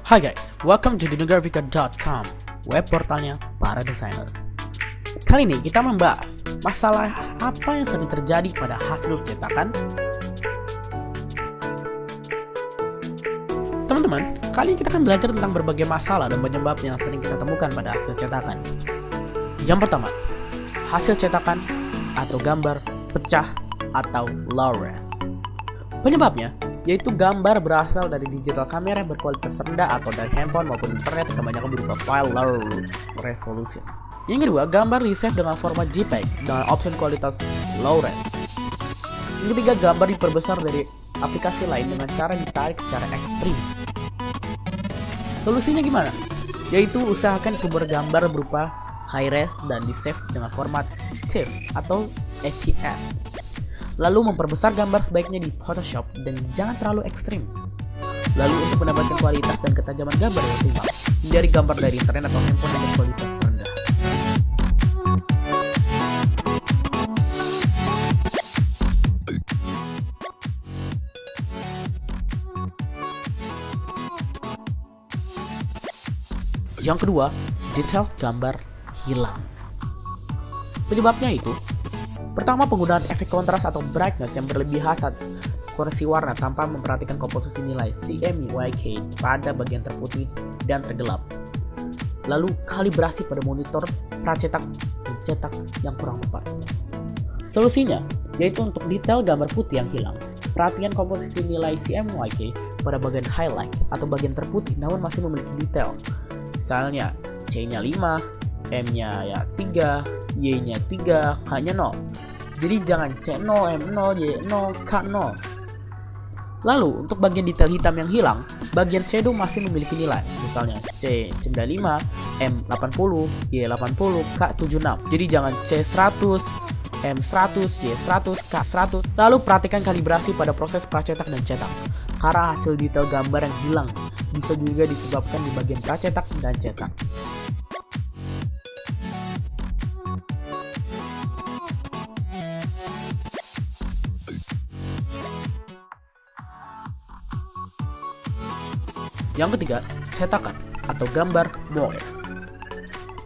Hai guys, welcome to dinographica.com, web portalnya para desainer. Kali ini kita membahas masalah apa yang sering terjadi pada hasil cetakan. Teman-teman, kali ini kita akan belajar tentang berbagai masalah dan penyebab yang sering kita temukan pada hasil cetakan. Yang pertama, hasil cetakan atau gambar pecah atau low res. Penyebabnya yaitu gambar berasal dari digital kamera yang berkualitas rendah atau dari handphone maupun internet yang kebanyakan berupa file low resolution. Yang kedua, gambar di-save dengan format JPEG dengan opsi kualitas low res. Yang ketiga, gambar diperbesar dari aplikasi lain dengan cara ditarik secara ekstrim. Solusinya gimana? Yaitu usahakan sumber gambar berupa high res dan di-save dengan format TIFF atau FPS. Lalu memperbesar gambar sebaiknya di Photoshop dan jangan terlalu ekstrim. Lalu untuk mendapatkan kualitas dan ketajaman gambar yang optimal, hindari gambar dari internet atau handphone dengan kualitas rendah. Yang kedua, detail gambar hilang. Penyebabnya itu, pertama, penggunaan efek kontras atau brightness yang berlebihan saat koreksi warna tanpa memperhatikan komposisi nilai CMYK pada bagian terputih dan tergelap. Lalu, kalibrasi pada monitor pracetak dan cetak yang kurang tepat. Solusinya, yaitu untuk detail gambar putih yang hilang, perhatikan komposisi nilai CMYK pada bagian highlight atau bagian terputih namun masih memiliki detail. Misalnya, C-nya 5, M-nya 3, Y-nya 3, K-nya 0. Jadi jangan C0, M0, Y0, K0. Lalu untuk bagian detail hitam yang hilang, bagian shadow masih memiliki nilai. Misalnya C95, M80, Y80, K76. Jadi jangan C100, M100, Y100, K100. Lalu perhatikan kalibrasi pada proses pracetak dan cetak. Karena hasil detail gambar yang hilang bisa juga disebabkan di bagian pracetak dan cetak. Yang ketiga, cetakan atau gambar moire.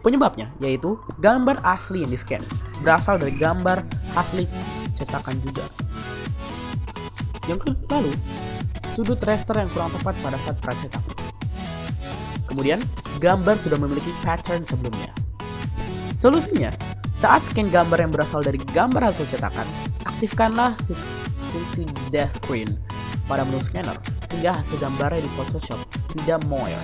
Penyebabnya yaitu gambar asli yang di-scan berasal dari gambar asli cetakan juga. Yang lalu, sudut raster yang kurang tepat pada saat pracetak. Kemudian, gambar sudah memiliki pattern sebelumnya. Solusinya, saat scan gambar yang berasal dari gambar hasil cetakan, aktifkanlah fungsi Desk Screen pada menu scanner sehingga hasil gambarnya di Photoshop tidak moire.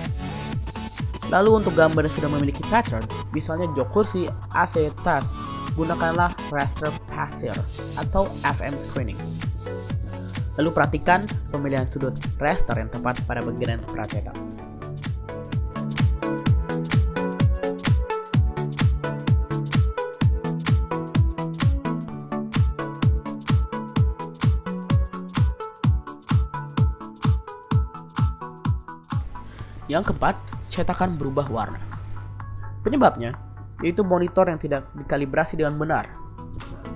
Lalu untuk gambar yang sudah memiliki pattern, misalnya jok kursi, AC, tas, gunakanlah raster passer atau FM screening. Lalu perhatikan pemilihan sudut raster yang tepat pada bagian pracetak. Yang keempat, cetakan berubah warna. Penyebabnya yaitu monitor yang tidak dikalibrasi dengan benar.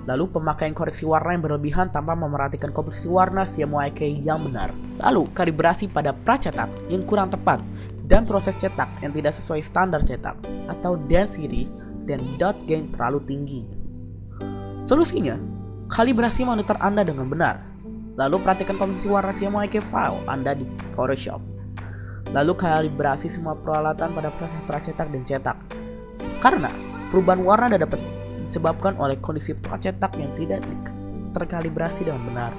Lalu pemakaian koreksi warna yang berlebihan tanpa memperhatikan komposisi warna CMYK yang benar. Lalu kalibrasi pada pracetak yang kurang tepat dan proses cetak yang tidak sesuai standar cetak atau density dan dot gain terlalu tinggi. Solusinya, kalibrasi monitor Anda dengan benar. Lalu perhatikan komposisi warna CMYK file Anda di Photoshop. Lalu kalibrasi semua peralatan pada proses pracetak dan cetak. Karena perubahan warna dapat disebabkan oleh kondisi pracetak yang tidak terkalibrasi dengan benar.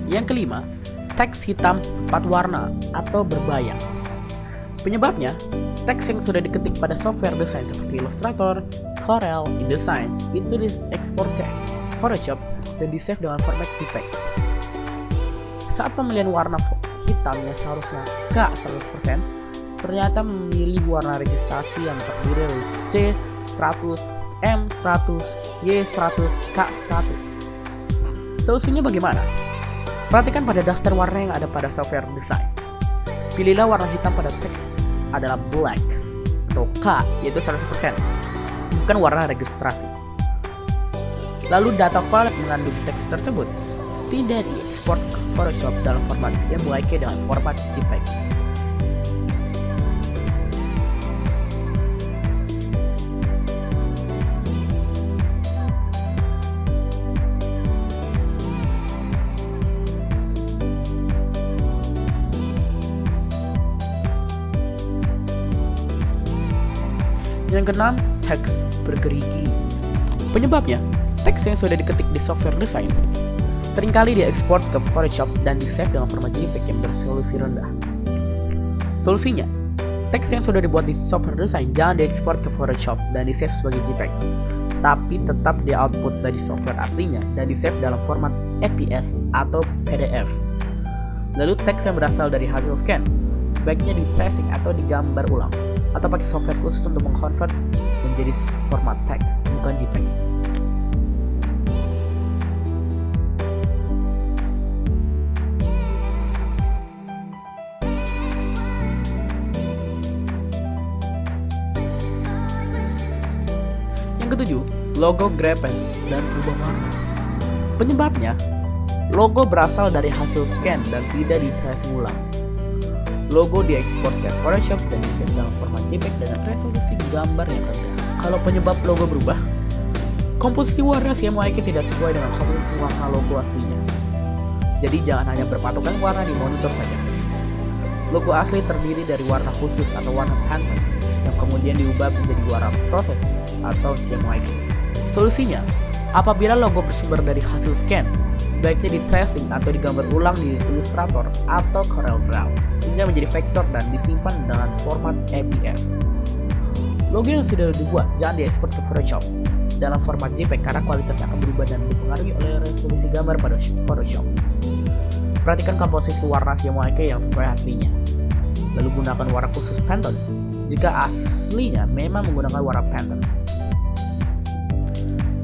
Yang kelima, teks hitam 4 warna atau berbayang. Penyebabnya, teks yang sudah diketik pada software desain seperti Illustrator, Corel, InDesign itu diekspor ke Photoshop dan di-save dengan format JPEG. Saat pemilihan warna hitam yang seharusnya K100%, ternyata memilih warna registrasi yang terdiri dari C100, M100, Y100, K100. Solusinya bagaimana? Perhatikan pada daftar warna yang ada pada software design. Pilihlah warna hitam pada teks adalah black atau K, yaitu 100%, bukan warna registrasi. Lalu data file yang mengandung teks tersebut tidak diekspor ke Photoshop dalam format CMYK dengan format JPEG. Yang keenam, teks bergerigi. Penyebabnya, teks yang sudah diketik di software design seringkali diekspor ke Photoshop dan di-save dengan format JPEG yang beresolusi rendah. Solusinya, teks yang sudah dibuat di software design jangan diekspor ke Photoshop dan di-save sebagai JPEG, tapi tetap di-output dari software aslinya dan di-save dalam format EPS atau PDF. Lalu teks yang berasal dari hasil scan sebaiknya di-tracing atau digambar ulang, atau pakai software khusus untuk mengkonvert menjadi format teks, bukan JPEG. Yang ketujuh, logo grepens dan berubah warna. Penyebabnya, logo berasal dari hasil scan dan tidak di-tracing ulang. Logo diekspor ke Photoshop dan di-save dalam format JPEG dengan resolusi gambar yang rendah. Kalau penyebab logo berubah, komposisi warna CMYK tidak sesuai dengan komposisi warna logo aslinya. Jadi jangan hanya berpatokan warna di monitor saja. Logo asli terdiri dari warna khusus atau warna Pantone yang kemudian diubah menjadi warna proses atau CMYK. Solusinya, apabila logo bersumber dari hasil scan, sebaiknya di-tracing atau digambar ulang di Illustrator atau CorelDRAW sehingga menjadi vektor dan disimpan dengan format EPS. Logo yang sudah dibuat jangan diekspor ke Photoshop dalam format JPEG karena kualitas akan berubah dan dipengaruhi oleh resolusi gambar pada Photoshop. Perhatikan komposisi warna CMYK yang sesuai aslinya. Lalu gunakan warna khusus Pantone jika aslinya memang menggunakan warna Pantone.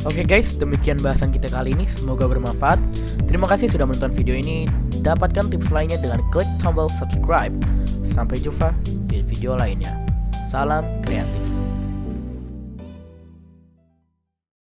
Oke guys, demikian bahasan kita kali ini. Semoga bermanfaat. Terima kasih sudah menonton video ini. Dapatkan tips lainnya dengan klik tombol subscribe. Sampai jumpa di video lainnya. Salam kreatif.